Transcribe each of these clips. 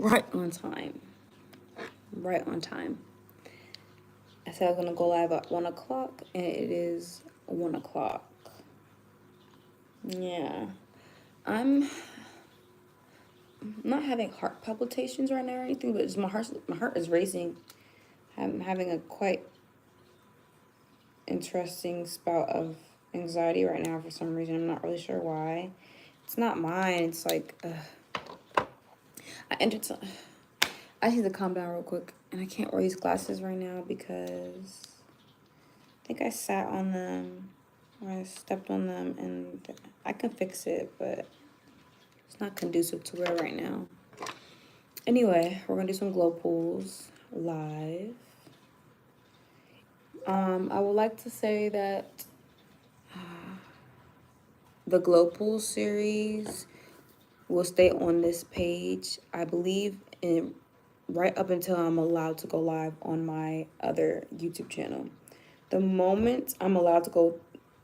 Right on time. Right on time. I said I was going to go live at 1 o'clock, and it is 1 o'clock. Yeah. I'm not having heart palpitations right now or anything, but just my heart is racing. I'm having a quite interesting spout of anxiety right now for some reason. I'm not really sure why. It's not mine. It's like, I need to calm down real quick. And I can't wear these glasses right now because I think I sat on them or I stepped on them, and I can fix it, but it's not conducive to wear right now. Anyway, we're gonna do some glow pulls live. I would like to say that the glow pool series will stay on this page, I believe, in right up until I'm allowed to go live on my other YouTube channel. The moment I'm allowed to go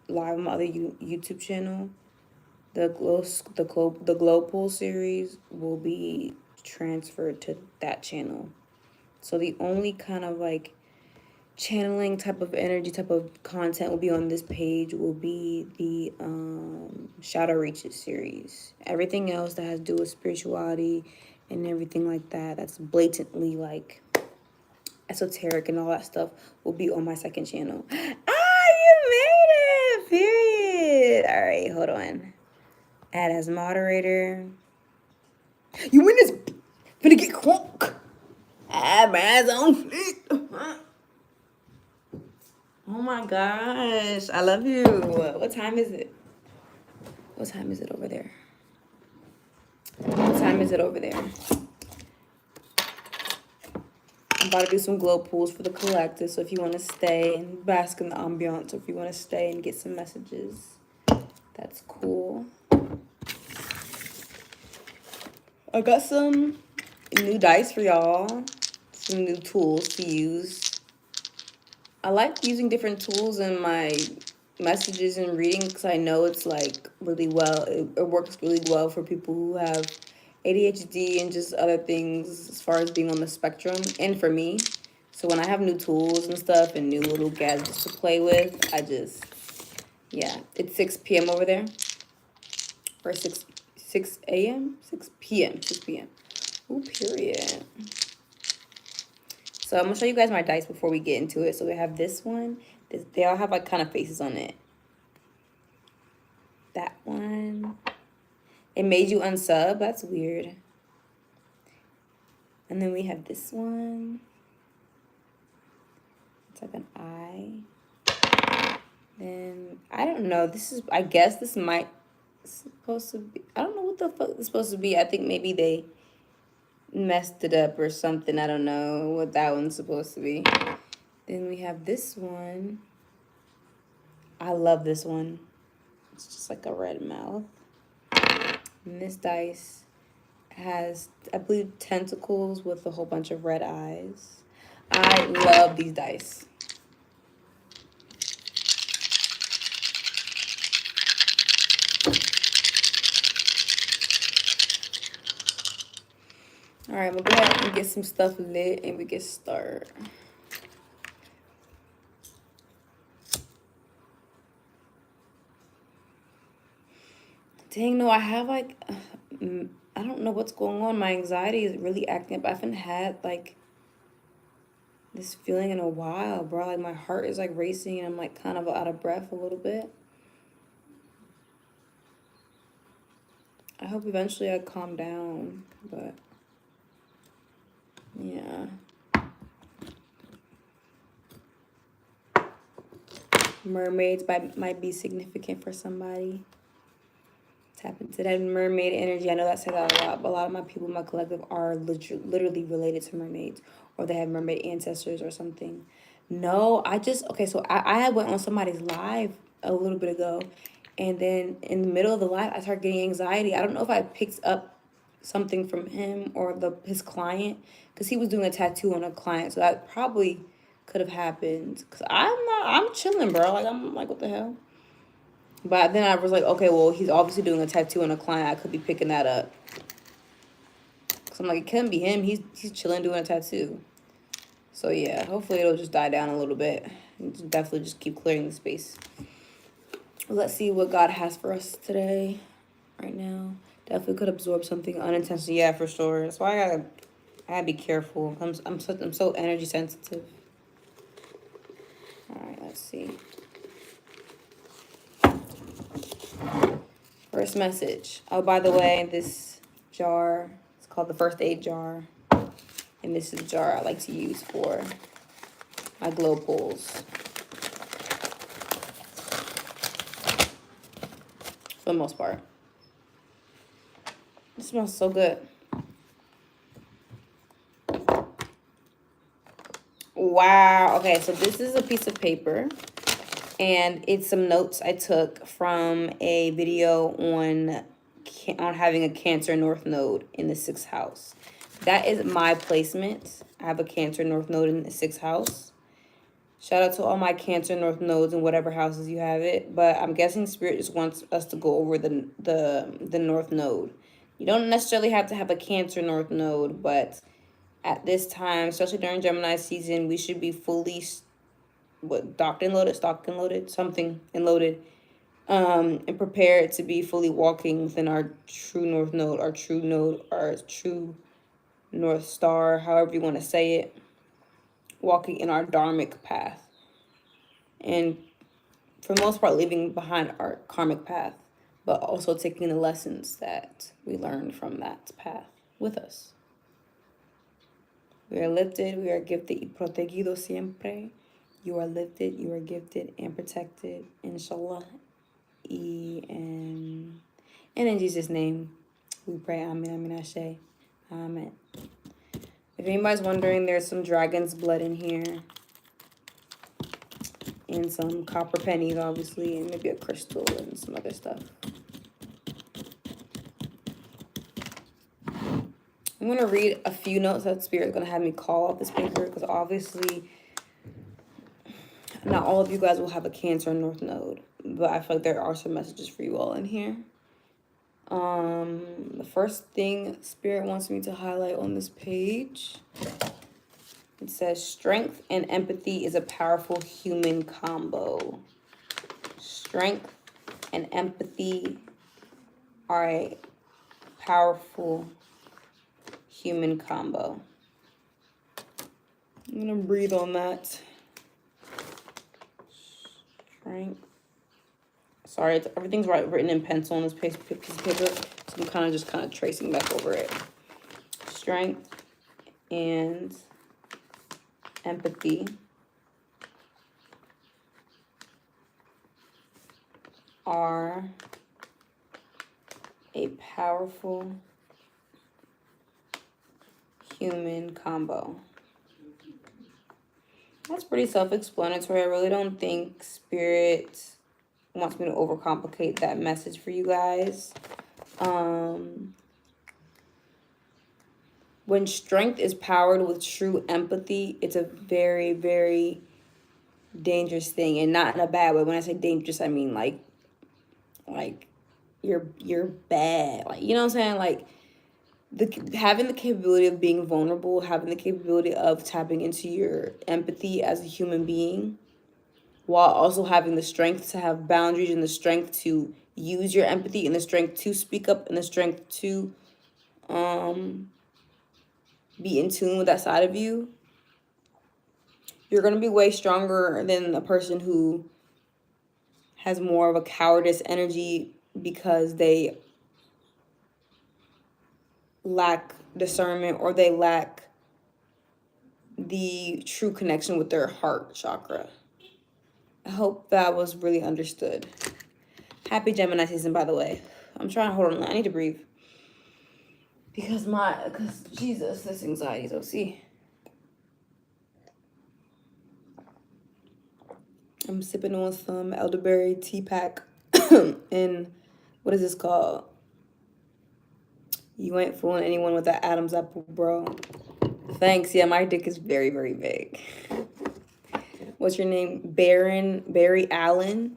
live on my other YouTube channel, the glow pool series will be transferred to that channel. So the only kind of like channeling type of energy, type of content will be on this page will be the Shadow Reaches series. Everything else that has to do with spirituality and everything like that, that's blatantly like esoteric and all that stuff, will be on my second channel. Ah, you made it! Period. All right, hold on. Add as moderator. You win this. Finna get crunk. Add my on fleek. Oh my gosh, I love you. What time is it? What time is it over there? What time is it over there? I'm about to do some glow pools for the collective, so if you want to stay and bask in the ambiance, or if you want to stay and get some messages, that's cool. I got some new dice for y'all, some new tools to use. I like using different tools in my messages and reading because I know it's like really well, it works really well for people who have ADHD and just other things as far as being on the spectrum, and for me. So when I have new tools and stuff and new little gadgets to play with, yeah. It's 6 p.m. over there, or 6 a.m., 6 p.m., 6 p.m. Ooh, period. So I'm gonna show you guys my dice before we get into it. So we have this one. They all have like kind of faces on it. That one. It made you unsub. That's weird. And then we have this one. It's like an eye. Then I don't know. I guess this might supposed to be. I don't know what the fuck it's supposed to be. I think maybe they messed it up or something. I don't know what that one's supposed to be. Then we have this one. I love this one. It's just like a red mouth. And this dice has, I believe, tentacles with a whole bunch of red eyes. I love these dice. All right, we'll go ahead and get some stuff lit and we get started. Dang, no, I have like, I don't know what's going on. My anxiety is really acting up. I haven't had like this feeling in a while, bro. Like my heart is like racing and I'm like kind of out of breath a little bit. I hope eventually I calm down, but yeah. Mermaids might be significant for somebody. Tap into that mermaid energy. I know that said that a lot, but a lot of my people in my collective are literally related to mermaids, or they have mermaid ancestors or something. No, okay, so I had went on somebody's live a little bit ago, and then in the middle of the live, I started getting anxiety. I don't know if I picked up something from him or his client, because he was doing a tattoo on a client, so that probably could have happened. Because I'm chilling, bro. Like, I'm like, what the hell? But then I was like, okay, well, he's obviously doing a tattoo on a client. I could be picking that up. So I'm like, it couldn't be him. He's chilling doing a tattoo. So yeah, hopefully it'll just die down a little bit. Definitely just keep clearing the space. Let's see what God has for us today, right now. Definitely could absorb something unintentionally. Yeah, for sure. That's why I gotta be careful. I'm so energy sensitive. All right, let's see. First message. Oh, by the way, this jar, it's called the first aid jar. And this is the jar I like to use for my glow pulls. For the most part. It smells so good. Wow. Okay, so this is a piece of paper. And it's some notes I took from a video on having a Cancer North Node in the 6th house. That is my placement. I have a Cancer North Node in the 6th house. Shout out to all my Cancer North Nodes in whatever houses you have it. But I'm guessing Spirit just wants us to go over the North Node. You don't necessarily have to have a Cancer North Node, but at this time, especially during Gemini season, we should be fully stocked and loaded, something and loaded, and prepared to be fully walking within our true North Node, our true node, our true North Star, however you want to say it, walking in our dharmic path, and for the most part leaving behind our karmic path, but also taking the lessons that we learned from that path with us. We are lifted, we are gifted y protegido siempre. You are lifted, you are gifted, and protected, inshallah. And in Jesus' name, we pray, amen, amen, ashe, amen. If anybody's wondering, there's some dragon's blood in here. And some copper pennies, obviously, and maybe a crystal and some other stuff. I'm going to read a few notes that Spirit's going to have me call off this paper, because obviously not all of you guys will have a Cancer North Node, but I feel like there are some messages for you all in here. The first thing Spirit wants me to highlight on this page, it says, strength and empathy is a powerful human combo. Strength and empathy are a powerful human combo. I'm going to breathe on that. Strength. Sorry, everything's written in pencil on this piece of paper, so I'm kind of tracing back over it. Strength and empathy are a powerful human combo. That's pretty self-explanatory. I really don't think Spirit wants me to overcomplicate that message for you guys. When strength is powered with true empathy, it's a very, very dangerous thing, and not in a bad way. When I say dangerous, I mean like you're bad. Like, you know what I'm saying? Like, having the capability of being vulnerable, having the capability of tapping into your empathy as a human being, while also having the strength to have boundaries and the strength to use your empathy and the strength to speak up and the strength to be in tune with that side of you, you're going to be way stronger than a person who has more of a cowardice energy because they lack discernment or they lack the true connection with their heart chakra. I hope that was really understood. Happy Gemini season, by the way. I'm trying to hold on. I need to breathe. Because Jesus, this anxiety is OC. I'm sipping on some elderberry tea pack. And what is this called? You ain't fooling anyone with that Adam's apple, bro. Thanks. Yeah, my dick is very, very big. What's your name? Barry Allen.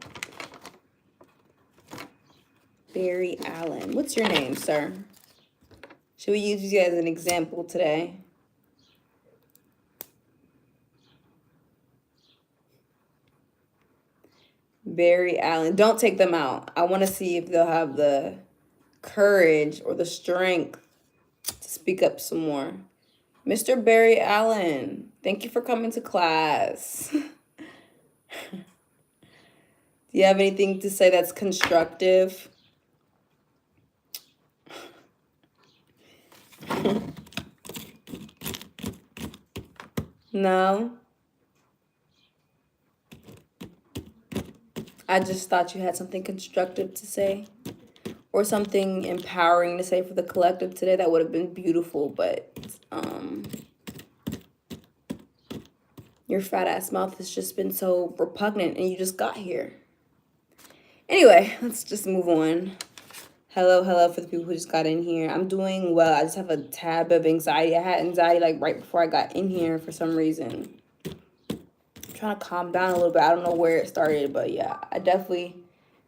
Barry Allen. What's your name, sir? Should we use you as an example today? Barry Allen. Don't take them out. I want to see if they'll have the courage or the strength to speak up some more. Mr. Barry Allen, thank you for coming to class. Do you have anything to say that's constructive? No? I just thought you had something constructive to say. Or something empowering to say for the collective today. That would have been beautiful, but your fat ass mouth has just been so repugnant and you just got here. Anyway, let's just move on. Hello for the people who just got in here. I'm doing well. I just have a tad bit of anxiety. I had anxiety like right before I got in here for some reason. I'm trying to calm down a little bit. I don't know where it started, but yeah, I definitely,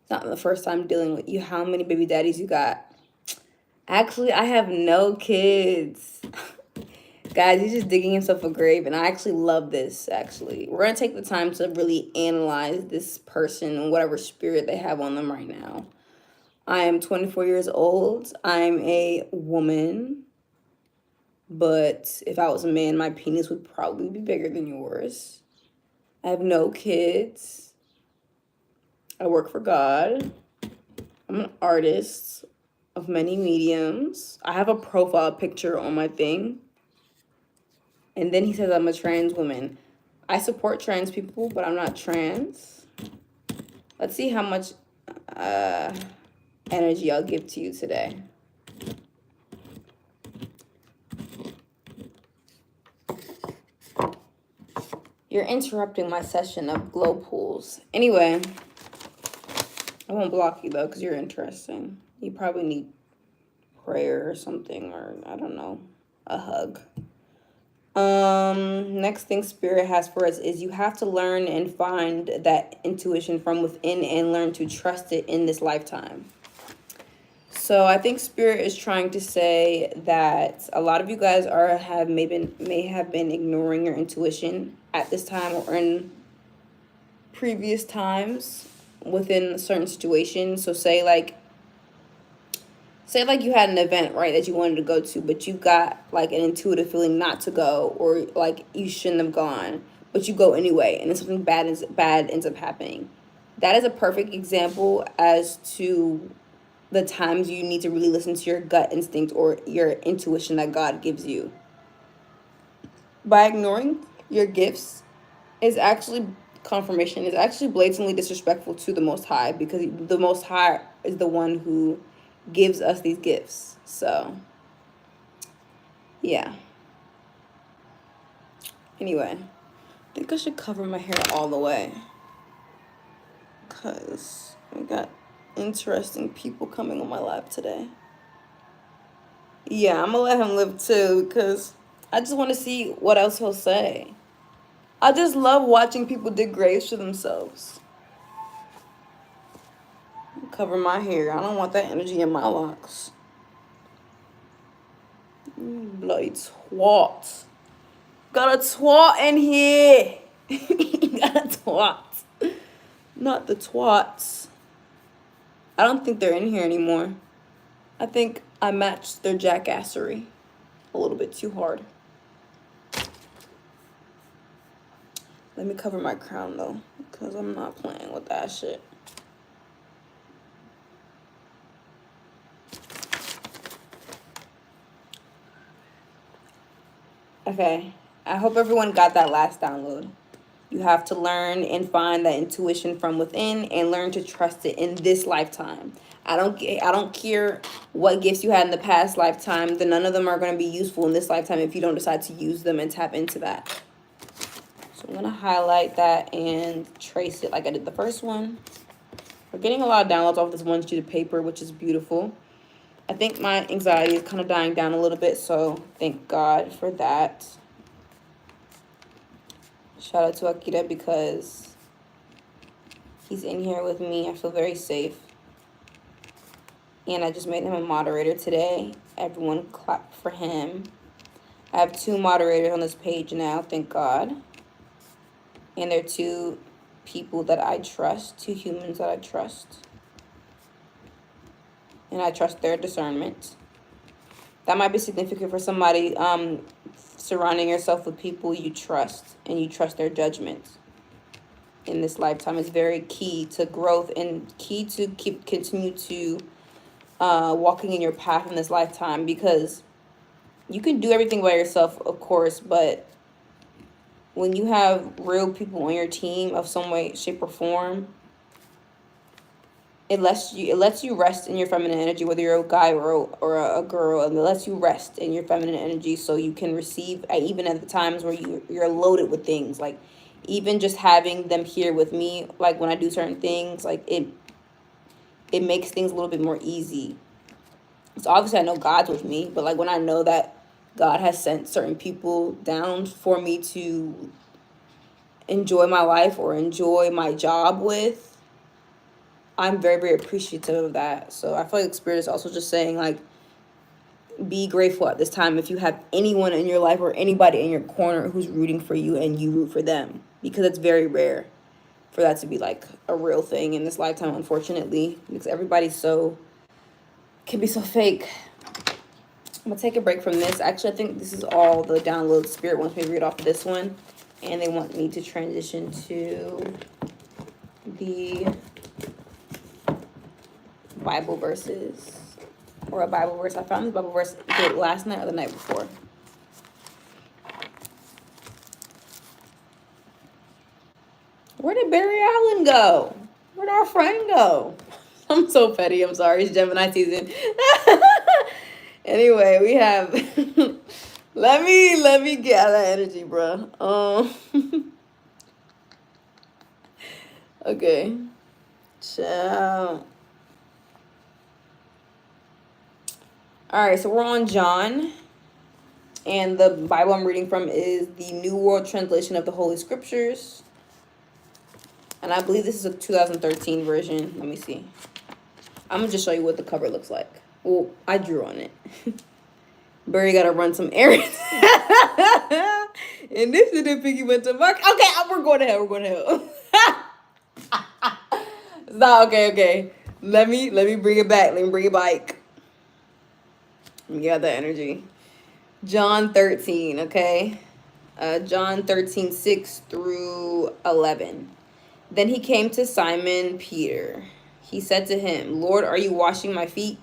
it's not the first time dealing with you. How many baby daddies you got? Actually, I have no kids. Guys, he's just digging himself a grave, and I actually love this, actually. We're going to take the time to really analyze this person and whatever spirit they have on them right now. I am 24 years old. I'm a woman. But if I was a man, my penis would probably be bigger than yours. I have no kids. I work for God. I'm an artist of many mediums. I have a profile picture on my thing. And then he says I'm a trans woman. I support trans people, but I'm not trans. Let's see how much energy I'll give to you today. You're interrupting my session of glow pools. Anyway, I won't block you though, because you're interesting. You probably need prayer or something, or I don't know, a hug. Next thing Spirit has for us is you have to learn and find that intuition from within and learn to trust it in this lifetime. So I think Spirit is trying to say that a lot of you guys may have been ignoring your intuition at this time or in previous times within certain situations. So say like you had an event, right, that you wanted to go to, but you got like an intuitive feeling not to go, or like you shouldn't have gone, but you go anyway, and then something bad ends up happening. That is a perfect example as to the times you need to really listen to your gut instinct or your intuition that God gives you. By ignoring your gifts is actually confirmation, is actually blatantly disrespectful to the Most High, because the Most High is the one who gives us these gifts. So yeah, anyway, I think I should cover my hair all the way, because I got interesting people coming on my live today. Yeah, I'm gonna let him live too, because I just want to see what else he'll say. I just love watching people dig graves for themselves. Cover my hair. I don't want that energy in my locks. Bloody twat. Got a twat in here. Got a twat. Not the twats. I don't think they're in here anymore. I think I matched their jackassery a little bit too hard. Let me cover my crown though, because I'm not playing with that shit. Okay, I hope everyone got that last download. You have to learn and find that intuition from within and learn to trust it in this lifetime. I don't care what gifts you had in the past lifetime. None of them are going to be useful in this lifetime if you don't decide to use them and tap into that. So I'm going to highlight that and trace it like I did the first one. We're getting a lot of downloads off this one sheet of paper, which is beautiful. I think my anxiety is kind of dying down a little bit, so thank God for that. Shout out to Akira because he's in here with me. I feel very safe. And I just made him a moderator today. Everyone clap for him. I have 2 moderators on this page now, thank God. And they're 2 people that I trust, 2 humans that I trust. And I trust their discernment. That might be significant for somebody. Surrounding yourself with people you trust, and you trust their judgment in this lifetime is very key to growth and key to continue to walking in your path in this lifetime, because you can do everything by yourself, of course, but when you have real people on your team of some way, shape, or form, it lets you rest in your feminine energy, whether you're a guy or a girl. It lets you rest in your feminine energy so you can receive, even at the times where you're loaded with things. Like, even just having them here with me, like when I do certain things, like it makes things a little bit more easy. So obviously I know God's with me, but like when I know that God has sent certain people down for me to enjoy my life or enjoy my job with, I'm very, very appreciative of that. So I feel like Spirit is also just saying, like, be grateful at this time if you have anyone in your life or anybody in your corner who's rooting for you and you root for them, because it's very rare for that to be like a real thing in this lifetime, unfortunately, because everybody's can be so fake. I'm gonna take a break from this. Actually, I think this is all the download. Spirit wants me to read off of this one, and they want me to transition to the Bible verses, or a Bible verse. I found this Bible verse last night or the night before. Where did Barry Allen go? Where'd our friend go? I'm so petty. I'm sorry. It's Gemini season. Anyway, we have. let me get out of that energy, bro. Okay. Ciao. All right, so we're on John, and the Bible I'm reading from is the New World Translation of the Holy Scriptures, and I believe this is a 2013 version. Let me see. I'm gonna just show you what the cover looks like. Well, I drew on it. Barry gotta run some errands. And this is the piggy went to Mark. Okay, we're going to hell. We're going to hell. Stop. Okay. Let me bring it back. Let me bring it back. Let me get that energy. John 13, okay? John 13, 6 through 11. Then he came to Simon Peter. He said to him, Lord, are you washing my feet?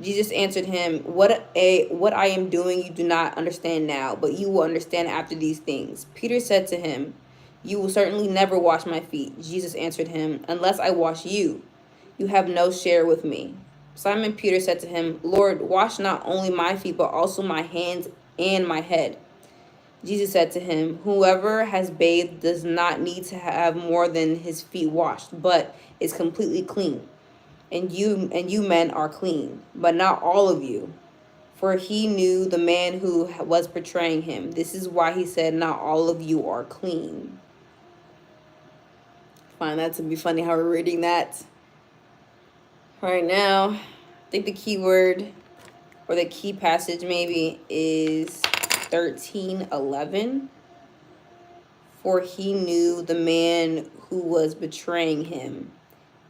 Jesus answered him, what I am doing you do not understand now, but you will understand after these things. Peter said to him, you will certainly never wash my feet. Jesus answered him, unless I wash you, you have no share with me. Simon Peter said to him, Lord, wash not only my feet, but also my hands and my head. Jesus said to him, whoever has bathed does not need to have more than his feet washed, but is completely clean. And you men are clean, but not all of you. For he knew the man who was betraying him. This is why he said, not all of you are clean. I find that to be funny how we're reading that right now. I think the key word or the key passage maybe is 13:11. For he knew the man who was betraying him.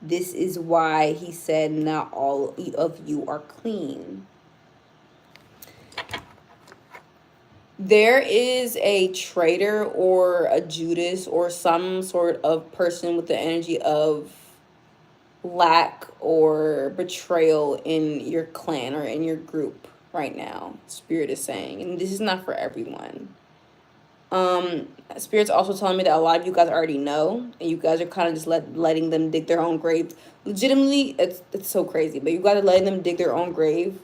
This is why he said, not all of you are clean. There is a traitor or a Judas or some sort of person with the energy of lack or betrayal in your clan or in your group right now, Spirit is saying. And this is not for everyone. Spirit's also telling me that a lot of you guys already know, and you guys are kind of just letting them dig their own grave. Legitimately, it's so crazy, but you guys are letting them dig their own grave.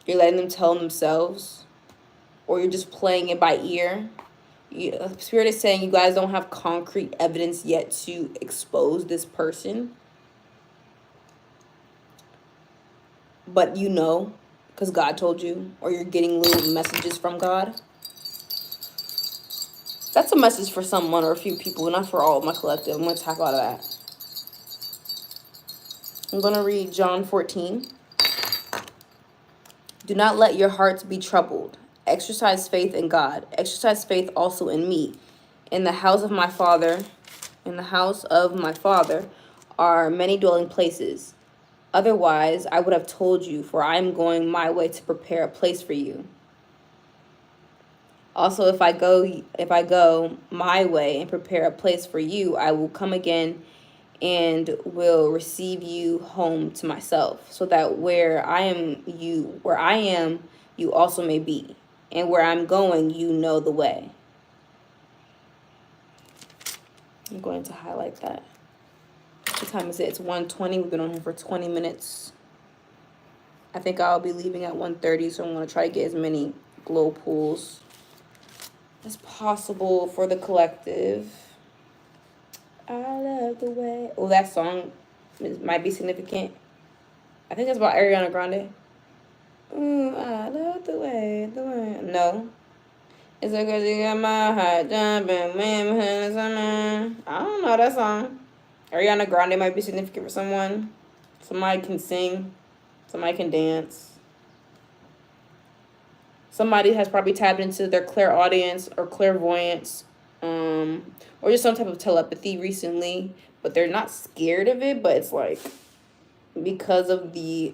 You're letting them tell themselves, or you're just playing it by ear. Spirit is saying you guys don't have concrete evidence yet to expose this person, but you know, because God told you, or you're getting little messages from God. That's a message for someone or a few people, not for all of my collective. I'm going to talk about that. I'm going to read John 14. Do not let your hearts be troubled. Exercise faith in God. Exercise faith also in me. In the house of my Father, are many dwelling places. Otherwise, I would have told you, for I am going my way to prepare a place for you. Also, if I go my way and prepare a place for you, I will come again and will receive you home to myself, so that where I am, you also may be, and where I'm going, you know the way. I'm going to highlight that. What time is it? It's 1:20. We've been on here for 20 minutes. I think I'll be leaving at 1:30, so I'm going to try to get as many glow pulls as possible for the collective. I love the way. Oh, that song might be significant. I think it's about Ariana Grande. I love the way. No. It's like you got my heart jumping when summer. I don't know that song. Ariana Grande might be significant for someone. Somebody can sing. Somebody can dance. Somebody has probably tapped into their clairaudience or clairvoyance, or just some type of telepathy recently, but they're not scared of it, but it's like because of the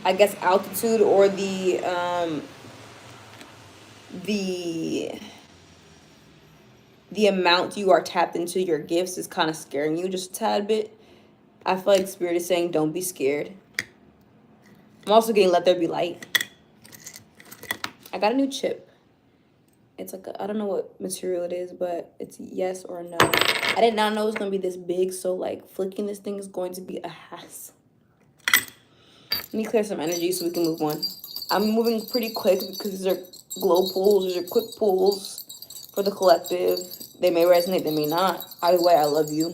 I guess altitude or the amount you are tapped into your gifts is kind of scaring you just a tad bit. I feel like Spirit is saying don't be scared. I'm also getting let there be light. I got a new chip. It's like I don't know what material it is, but it's yes or no. I did not know it was going to be this big, so like flicking this thing is going to be a hassle. Let me clear some energy so we can move on. I'm moving pretty quick because these are glow pulls. These are quick pulls for the collective. They may resonate, they may not. Either way, I love you.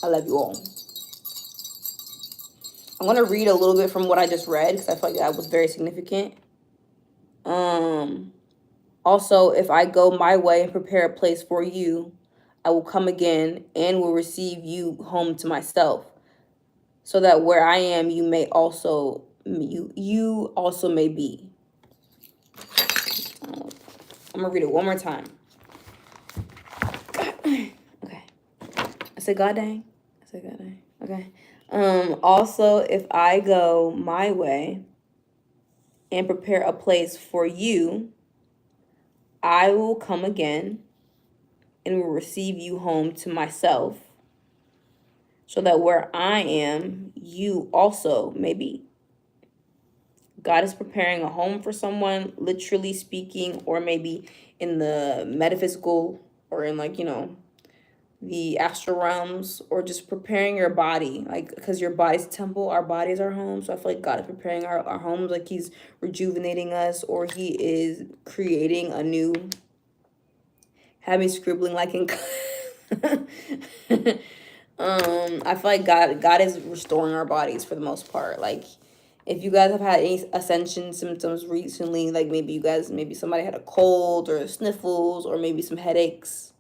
I love you all. I'm going to read a little bit from what I just read because I feel like that was very significant. Also, if I go my way and prepare a place for you, I will come again and will receive you home to myself, so that where I am, you also may be. I'm gonna read it one more time. Okay. I said God dang. Okay. Also, if I go my way and prepare a place for you, I will come again and will receive you home to myself, so that where I am, you also may be. God is preparing a home for someone, literally speaking, or maybe in the metaphysical or in the astral realms, or just preparing your body, like, because your body's temple, our bodies are home. So I feel like God is preparing our homes, like he's rejuvenating us, or he is creating a new, have me scribbling like in I feel like God is restoring our bodies for the most part. Like if you guys have had any ascension symptoms recently, like maybe somebody had a cold or sniffles or maybe some headaches.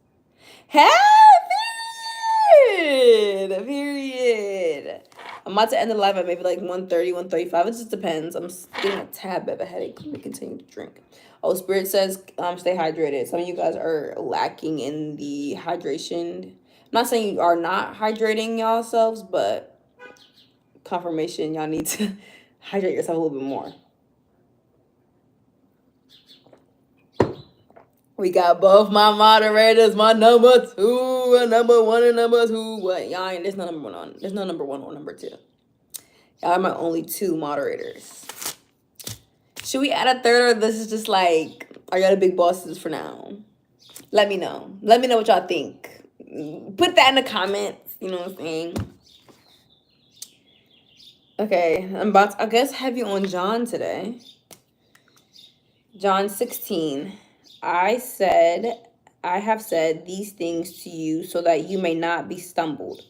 Period. I'm about to end the live at maybe like 1:30, 1:35. It just depends. I'm getting a tad bit of a headache. Let me continue to drink. Oh, Spirit says stay hydrated. Some of you guys are lacking in the hydration. I'm not saying you are not hydrating yourselves, but confirmation, y'all need to hydrate yourself a little bit more. We got both my moderators, my number 2, and number 1 and number 2. What? Y'all ain't, there's no number 1 on. There's no number 1 or number 2. Y'all are my only 2 moderators. Should we add a third, or this is just like, are y'all the big bosses for now? Let me know. Let me know what y'all think. Put that in the comments. You know what I'm saying? Okay, I'm about to, I guess, have you on John today. John 16. I have said these things to you so that you may not be stumbled.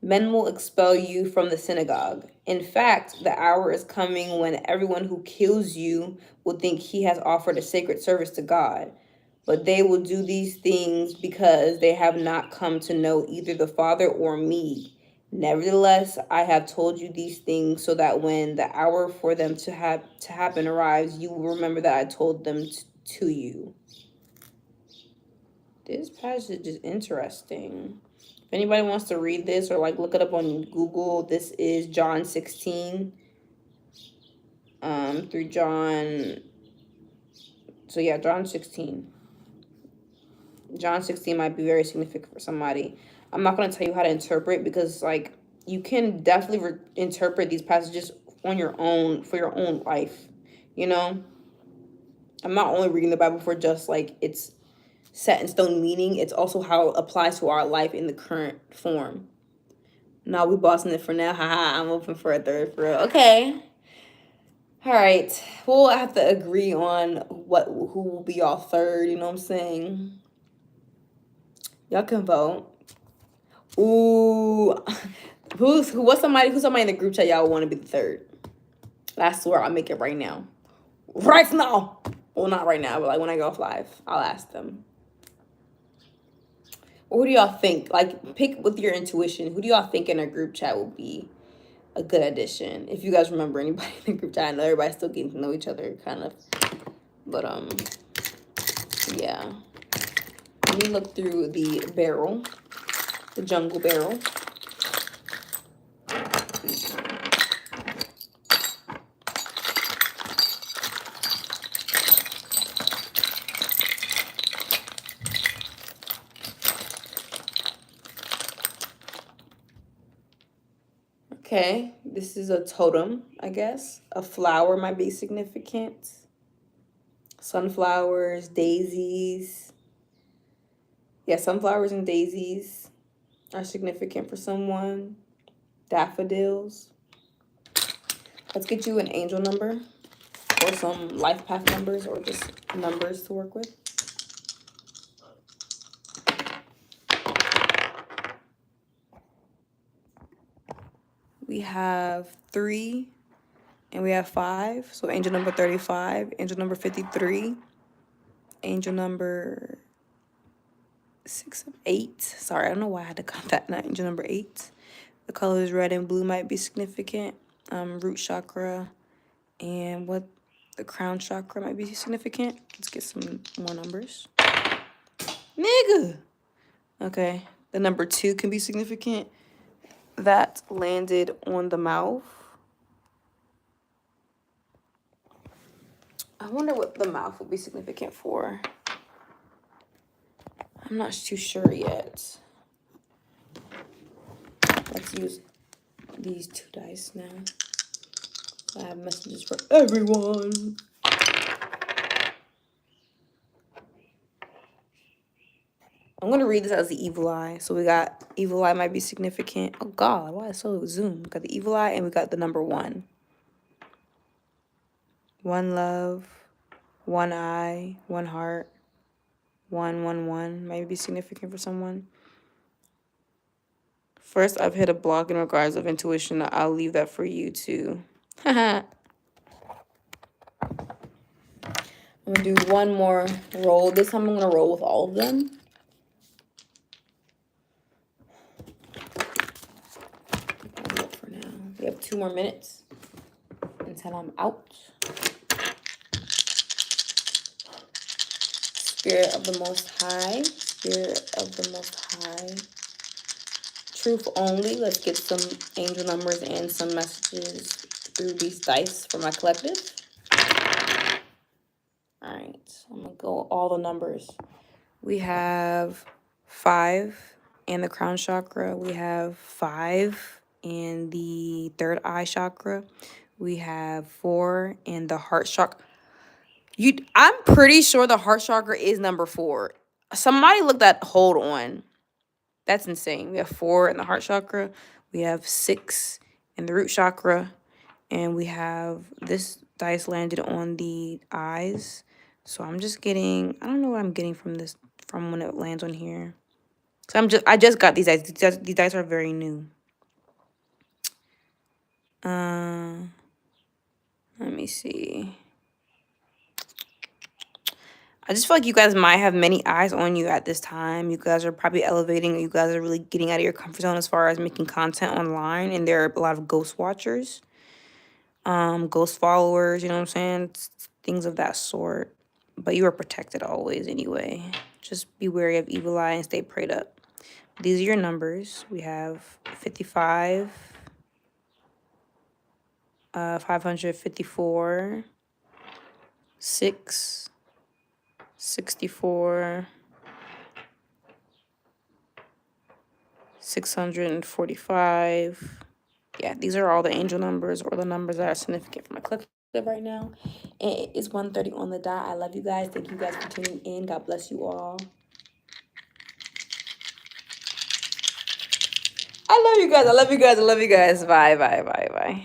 Men will expel you from the synagogue. In fact, the hour is coming when everyone who kills you will think he has offered a sacred service to God. But they will do these things because they have not come to know either the Father or me. Nevertheless, I have told you these things so that when the hour for them to happen arrives, you will remember that I told them to you. This passage is interesting. If anybody wants to read this or like look it up on Google, this is John 16 through John. So yeah, John 16. John 16 might be very significant for somebody. I'm not going to tell you how to interpret because like you can definitely interpret these passages on your own for your own life. You know, I'm not only reading the Bible for just like its set in stone meaning, it's also how it applies to our life in the current form. Now we bossing it for now. Haha, I'm open for a third for real. Okay. All right. We'll have to agree on who will be our third, you know what I'm saying? Y'all can vote. Ooh. Who's somebody in the group chat y'all want to be the third? I swear I'll make it right now. Right now. Well, not right now, but like when I go off live, I'll ask them. Or who do y'all think? Like, pick with your intuition. Who do y'all think in a group chat will be a good addition? If you guys remember anybody in the group chat, I know everybody's still getting to know each other, kind of. But yeah. Let me look through the barrel, the jungle barrel. Okay, this is a totem, I guess. A flower might be significant. Sunflowers, daisies. Yeah, sunflowers and daisies are significant for someone. Daffodils. Let's get you an angel number or some life path numbers or just numbers to work with. We have 3 and we have 5. So angel number 35, angel number 53, angel number 8. Sorry, I don't know why I had to count that. Not angel number 8. The colors red and blue might be significant. Root chakra and the crown chakra might be significant. Let's get some more numbers. Nigga. Okay. The number 2 can be significant. That landed on the mouth. I wonder what the mouth will be significant for. I'm not too sure yet. Let's use these 2 dice now. I have messages for everyone. I'm going to read this as the evil eye. So we got evil eye might be significant. Oh, God. Why is it so zoom? We got the evil eye and we got the number 1. 1 love, 1 eye, 1 heart, 1, 1, 1 might be significant for someone. First, I've hit a block in regards of intuition. I'll leave that for you too. I'm going to do one more roll. This time I'm going to roll with all of them. For now. We have 2 more minutes until I'm out. Spirit of the Most High. Spirit of the Most High. Truth only. Let's get some angel numbers and some messages through these dice for my collective. All right. I'm going to go all the numbers. We have 5 in the crown chakra. We have 5 in the third eye chakra. We have 4 in the heart chakra. I'm pretty sure the heart chakra is number 4. Somebody look that. Hold on. That's insane. We have 4 in the heart chakra. We have 6 in the root chakra. And we have this dice landed on the eyes. So I'm just getting, I don't know what I'm getting from this, from when it lands on here. So I just got these dice. These dice are very new. Let me see. I just feel like you guys might have many eyes on you at this time. You guys are probably elevating. You guys are really getting out of your comfort zone as far as making content online. And there are a lot of ghost watchers, ghost followers, you know what I'm saying? Things of that sort. But you are protected always anyway. Just be wary of evil eye and stay prayed up. These are your numbers. We have 55, 554, 6, 64, 645. Yeah, these are all the angel numbers or the numbers that are significant for my collective right now. And it is 1:30 on the dot. I love you guys. Thank you guys for tuning in. God bless you all. I love you guys. I love you guys. I love you guys. Bye, bye, bye, bye.